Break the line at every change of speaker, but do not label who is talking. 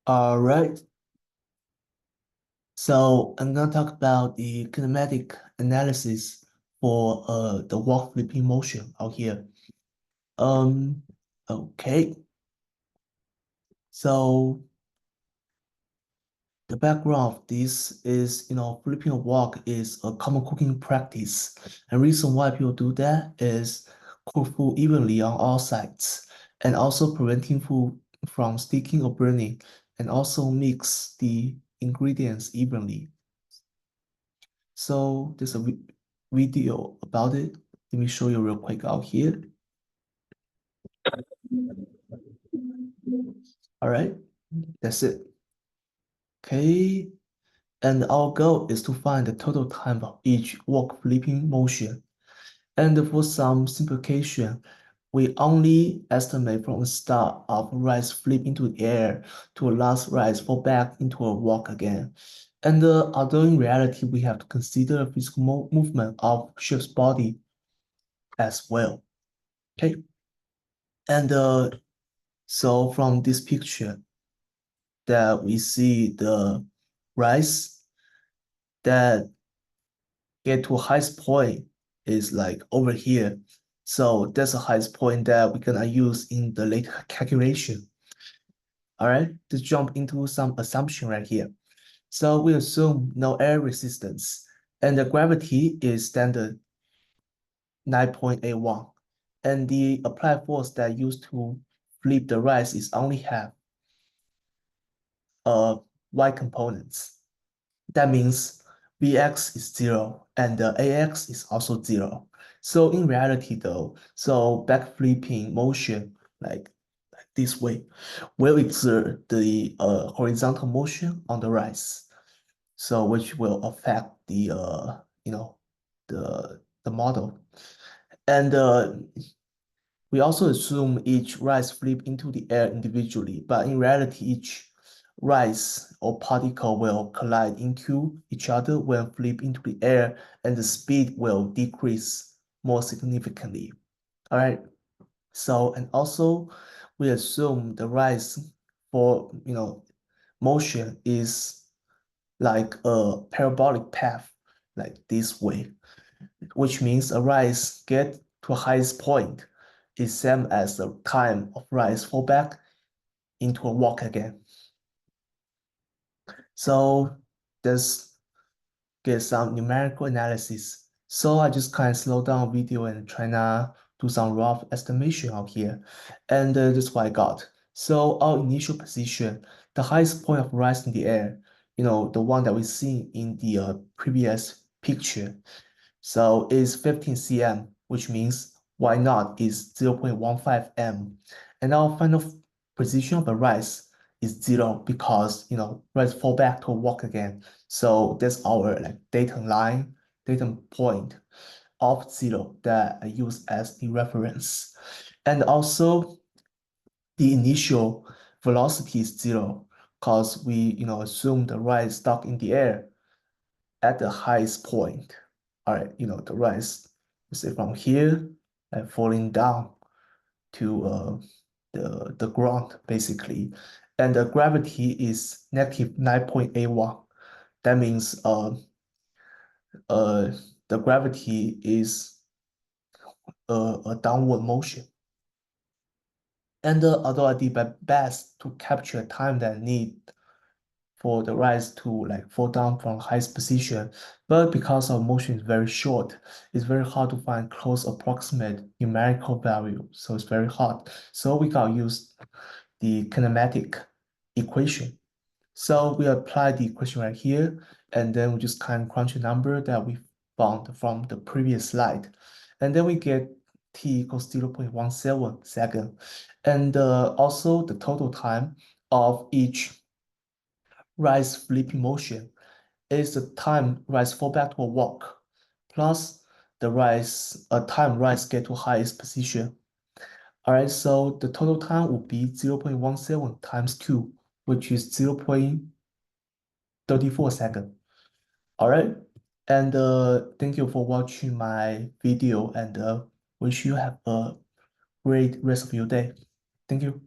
All right. So I'm gonna talk about the kinematic analysis for the walk flipping motion out here. Um, okay. So the background of this is, flipping a walk is a common cooking practice. And reason why people do that is cook food evenly on all sides, and also preventing food from sticking or burning, and also mix the ingredients evenly. So there's a video about it. Let me show you real quick out here. All right, that's it. Okay, and our goal is to find the total time of each walk flipping motion. And for some simplification, we only estimate from the start of rise flip into the air to a last rise fall back into a walk again. And although in reality, we have to consider the physical movement of ship's body as well. Okay, and so from this picture that we see the rise that get to highest point is like over here. So that's the highest point that we're gonna use in the later calculation. All right, to jump into some assumption right here. So we assume no air resistance and the gravity is standard 9.81. And the applied force that used to flip the rise is only half of y components. That means Bx is 0 and the Ax is also 0. So in reality though, so back flipping motion like this way will exert the horizontal motion on the rise. So which will affect the the model. And we also assume each rise flip into the air individually, but in reality, each rise or particle will collide into each other when flip into the air, and the speed will decrease more significantly. All right. So, and also we assume the rise for, motion is like a parabolic path, like this way, which means a rise get to a highest point is same as the time of rise fall back into a walk again. So let's get some numerical analysis. So I just kind of slow down video and try to do some rough estimation out here. And this is what I got. So our initial position, the highest point of rise in the air, the one that we see in the previous picture. So is 15 cm, which means y naught is 0.15 m. And our final position of the rise is 0 because, rise fall back to walk again. So that's our like datum line, datum point of 0 that I use as the reference. And also the initial velocity is 0 because we, assume the rise stuck in the air at the highest point. All right, the rise, say from here and falling down to the ground basically, and the gravity is negative 9.81. That means uh the gravity is a downward motion. And although I did my best to capture time that I need for the rise to like fall down from highest position, but because our motion is very short, it's very hard to find close approximate numerical value. So it's very hard. So we gotta use the kinematic equation. So we apply the equation right here, and then we just kind of crunch a number that we found from the previous slide. And then we get t equals 0.17 second. And also the total time of each rise flipping motion is the time rise fall back to a walk plus the rise time rise get to highest position. All right, so the total time would be 0.17 times 2, which is 0.34 second. All right, and thank you for watching my video, and wish you have a great rest of your day. Thank you.